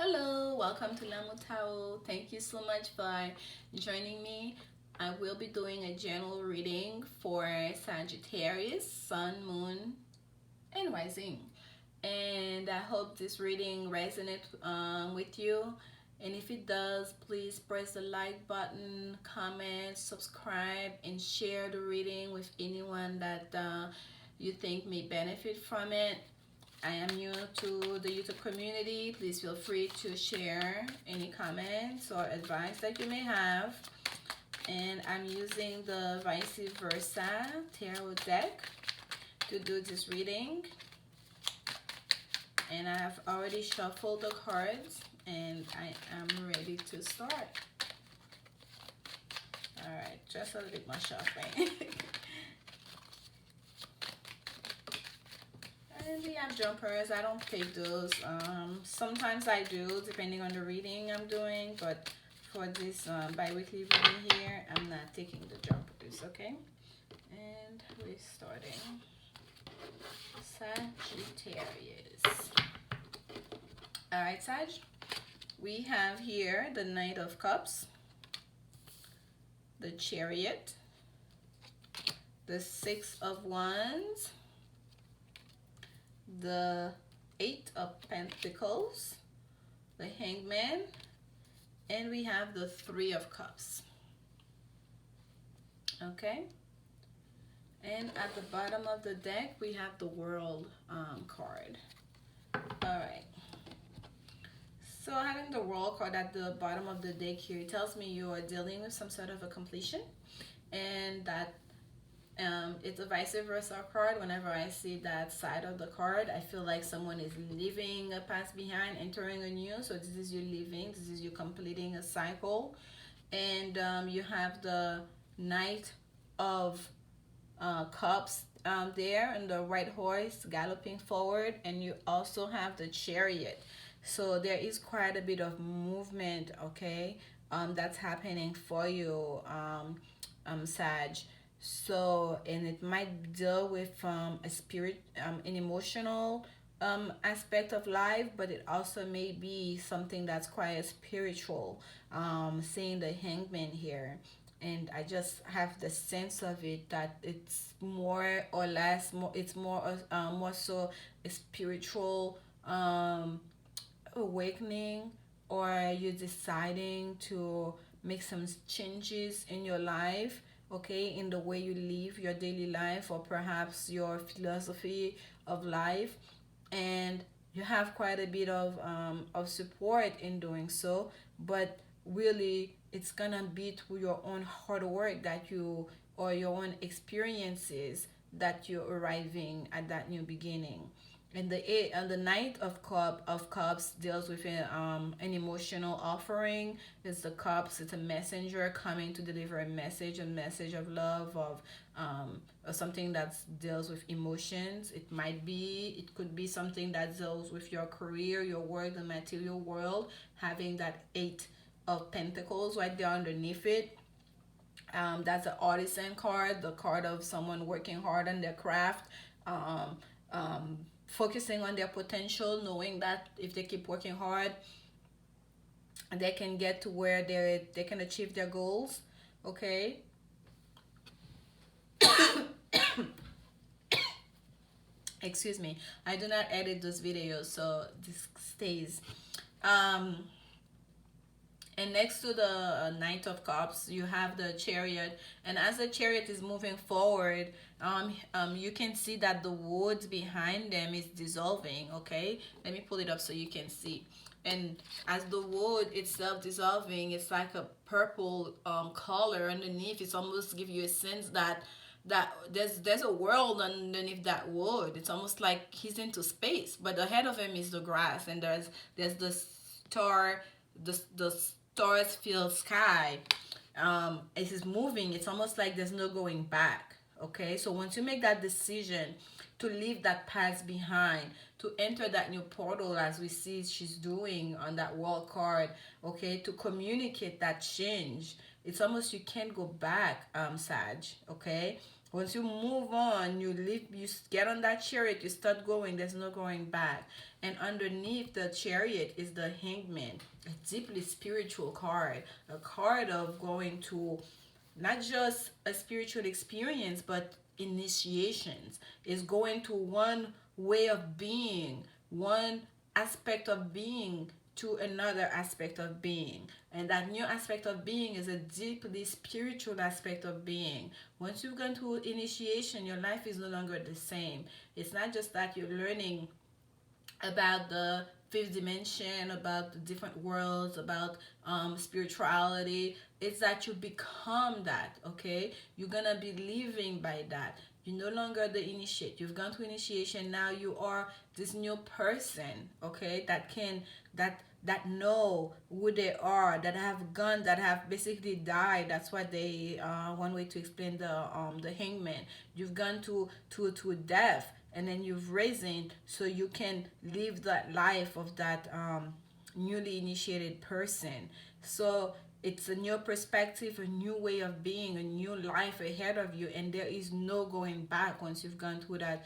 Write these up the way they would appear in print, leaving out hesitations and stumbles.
Hello, welcome to Lamu Tao. Thank you so much for joining me. I will be doing a general reading for Sagittarius, Sun, Moon, and Rising. And I hope this reading resonates with you. And if it does, please press the like button, comment, subscribe, and share the reading with anyone that you think may benefit from it. I am new to the YouTube community. Please feel free to share any comments or advice that you may have. And I'm using the Vice Versa Tarot deck to do this reading. And I have already shuffled the cards and I am ready to start. Alright, just a little bit more shuffling. And we have jumpers. I don't take those. Sometimes I do, depending on the reading I'm doing. But for this bi-weekly reading here, I'm not taking the jumpers, okay? And we're starting. Sagittarius. Alright, Sag. We have here the Knight of Cups, the Chariot, the Six of Wands, the Eight of Pentacles, the Hangman, and we have the Three of Cups. Okay, and at the bottom of the deck we have the World card. All right, so having the World card at the bottom of the deck here, it tells me you are dealing with some sort of a completion, and that it's a vice versa card. Whenever I see that side of the card, I feel like someone is leaving a past behind, entering a new. So this is you leaving, this is you completing a cycle. And you have the Knight of Cups there, and the white horse galloping forward, and you also have the Chariot. So there is quite a bit of movement, okay, that's happening for you, Sag. So, and it might deal with a spirit, an emotional aspect of life, but it also may be something that's quite spiritual. Seeing the Hangman here, and I just have the sense of it that it's more or less more. It's more so a spiritual awakening, or you're deciding to make some changes in your life, okay, in the way you live your daily life, or perhaps your philosophy of life, and you have quite a bit of support in doing so. But really it's gonna be through your own hard work that you, or your own experiences, that you're arriving at that new beginning. And the Knight of Cups deals with an emotional offering. It's the cups. It's a messenger coming to deliver a message of love, of or something that deals with emotions. It could be something that deals with your career, your work, the material world. Having that Eight of Pentacles right there underneath it. That's an artisan card, the card of someone working hard on their craft. Um, um, Focusing on their potential, knowing that if they keep working hard, they can get to where they can achieve their goals, okay. Excuse me, I do not edit those videos, so this stays. um and next to the Knight of Cups, you have the Chariot. And as the Chariot is moving forward, you can see that the wood behind them is dissolving, okay? Let me pull it up so you can see. And as the wood itself dissolving, it's like a purple color underneath. It's almost give you a sense that there's a world underneath that wood. It's almost like he's into space, but ahead of him is the grass, and there's the star, the stars filled sky. It is moving. It's almost like there's no going back, okay. So once you make that decision to leave that past behind, to enter that new portal, as we see she's doing on that World card, okay, to communicate that change, it's almost you can't go back, Sag, okay. Once you move on, you leave, you get on that chariot, you start going, there's no going back. And underneath the chariot is the hangman, a deeply spiritual card, a card of going to not just a spiritual experience, but initiations. Is going to one way of being, one aspect of being to another aspect of being. And that new aspect of being is a deeply spiritual aspect of being. Once you've gone through initiation, your life is no longer the same. It's not just that you're learning about the fifth dimension, about the different worlds, about spirituality. It's that you become that, okay? You're gonna be living by that. You're no longer the initiate. You've gone through initiation. Now you are this new person, okay? That know who they are, that have gone, that have basically died. That's what they one way to explain the hangman. You've gone to death, and then you've risen so you can live that life of that newly initiated person. So it's a new perspective, a new way of being, a new life ahead of you, and there is no going back once you've gone through that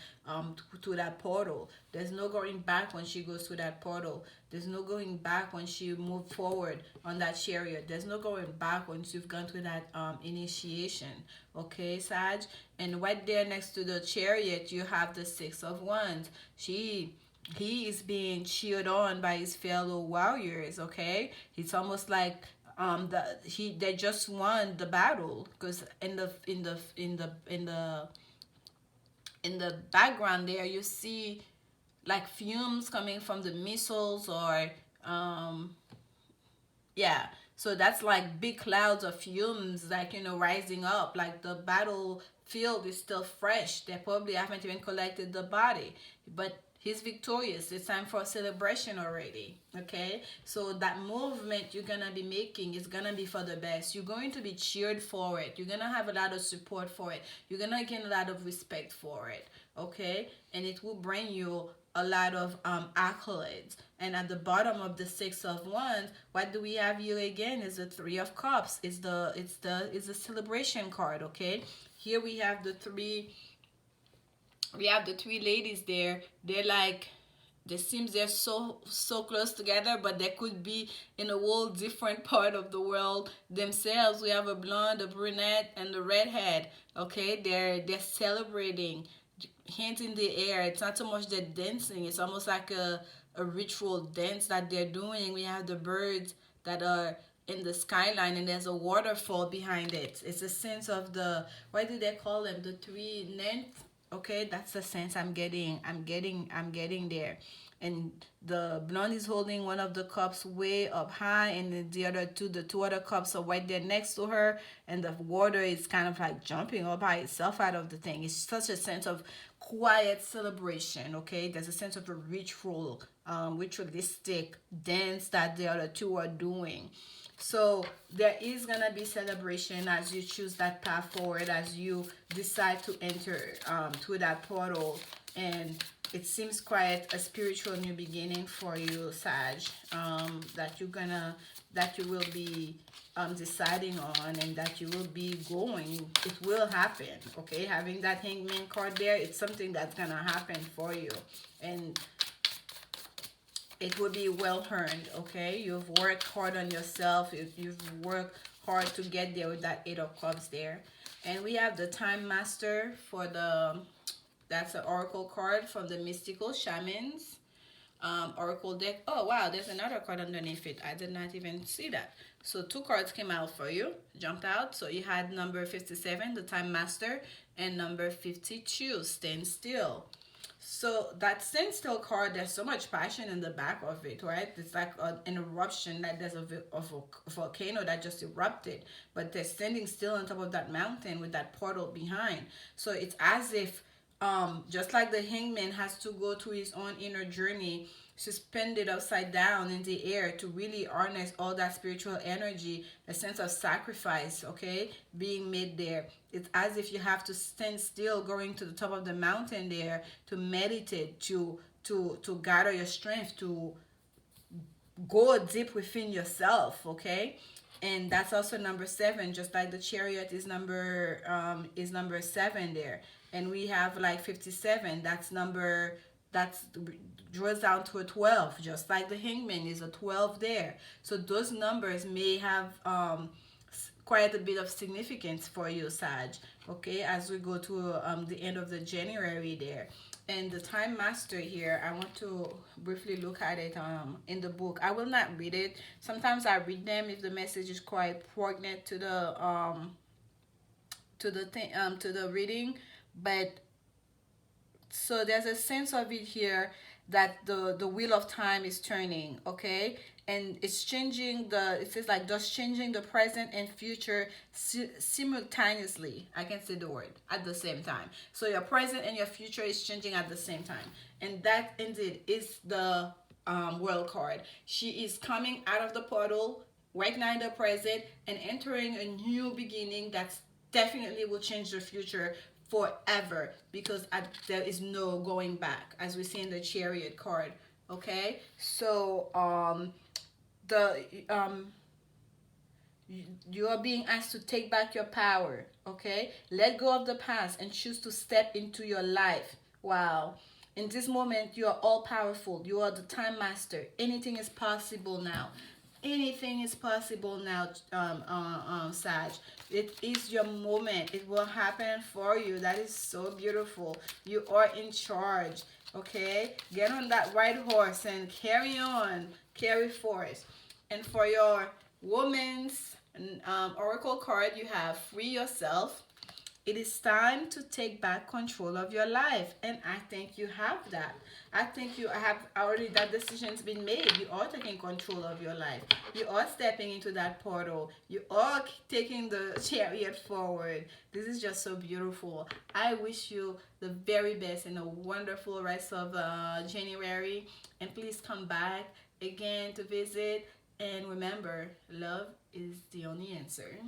to that portal. There's no going back when she goes through that portal. There's no going back when she moved forward on that chariot. There's no going back once you've gone through that initiation. Okay, Sag? And right there next to the chariot, you have the Six of Wands. He is being cheered on by his fellow warriors, okay? It's almost like they just won the battle, because in the background there you see like fumes coming from the missiles, or yeah, so that's like big clouds of fumes, like, rising up, like the battlefield is still fresh. They probably haven't even collected the body, but he's victorious. It's time for a celebration already. Okay, so that movement you're gonna be making is gonna be for the best. You're going to be cheered for it. You're gonna have a lot of support for it. You're gonna gain a lot of respect for it. Okay, and it will bring you a lot of accolades. And at the bottom of the Six of Wands, what do we have here again? Is the Three of Cups. It's a celebration card. Okay, here we have the three ladies there. They're like, it seems they're so close together, but they could be in a whole different part of the world themselves. We have a blonde, a brunette, and a redhead. Okay, they're celebrating, hands in the air. It's not so much they're dancing. It's almost like a ritual dance that they're doing. We have the birds that are in the skyline, and there's a waterfall behind it. It's a sense of the, what do they call them, the three nymph. Okay, that's the sense I'm getting. I'm getting there. And the blonde is holding one of the cups way up high, and the two other cups are right there next to her, and the water is kind of like jumping all by itself out of the thing. It's such a sense of quiet celebration. Okay, there's a sense of a ritualistic dance that the other two are doing. So there is gonna be celebration as you choose that path forward, as you decide to enter through that portal. And it seems quite a spiritual new beginning for you, Sag, that you will be deciding on, and that you will be going. It will happen. Okay, having that hangman card there, it's something that's gonna happen for you, and it will be well earned. Okay, you've worked hard on yourself. You've worked hard to get there with that Eight of Cups there. And we have the Time Master for that's an oracle card from the Mystical Shamans oracle deck. Oh wow, there's another card underneath it. I did not even see that. So two cards came out for you, jumped out. So you had number 57, the Time Master, and number 52, Stand Still. So that Stand Still card, there's so much passion in the back of it, right? It's like an eruption, that there's a volcano that just erupted, but they're standing still on top of that mountain with that portal behind. So it's as if, just like the hangman has to go through his own inner journey, suspended upside down in the air to really harness all that spiritual energy, a sense of sacrifice, okay, being made there. It's as if you have to stand still, going to the top of the mountain there to meditate, to gather your strength, to go deep within yourself, okay? And that's also number 7, just like the chariot is number 7 there. And we have like 57, that's draws down to a 12, just like the hangman is a 12 there. So those numbers may have quite a bit of significance for you, Sag, okay, as we go to the end of the January there. And the time master here, I want to briefly look at it in the book. I will not read it. Sometimes I read them if the message is quite poignant to the reading. But so there's a sense of it here that the wheel of time is turning, okay, and it's changing the, it says like thus changing the present and future simultaneously. I can say the word at the same time. So your present and your future is changing at the same time, and that indeed is the world card. She is coming out of the portal right now in the present and entering a new beginning that's definitely will change the future forever, because there is no going back, as we see in the chariot card, okay? So the you are being asked to take back your power, okay? Let go of the past and choose to step into your life. Wow. In this moment, you are all powerful. You are the time master. Anything is possible now. Anything is possible now, Sag. It is your moment. It will happen for you. That is so beautiful. You are in charge, okay? Get on that white horse and carry on. Carry forth. And for your woman's oracle card, you have free yourself. It is time to take back control of your life, and I think you have that. I think you have already, that decision's been made. You are taking control of your life. You are stepping into that portal. You are taking the chariot forward. This is just so beautiful. I wish you the very best and a wonderful rest of January, and please come back again to visit. And remember, love is the only answer.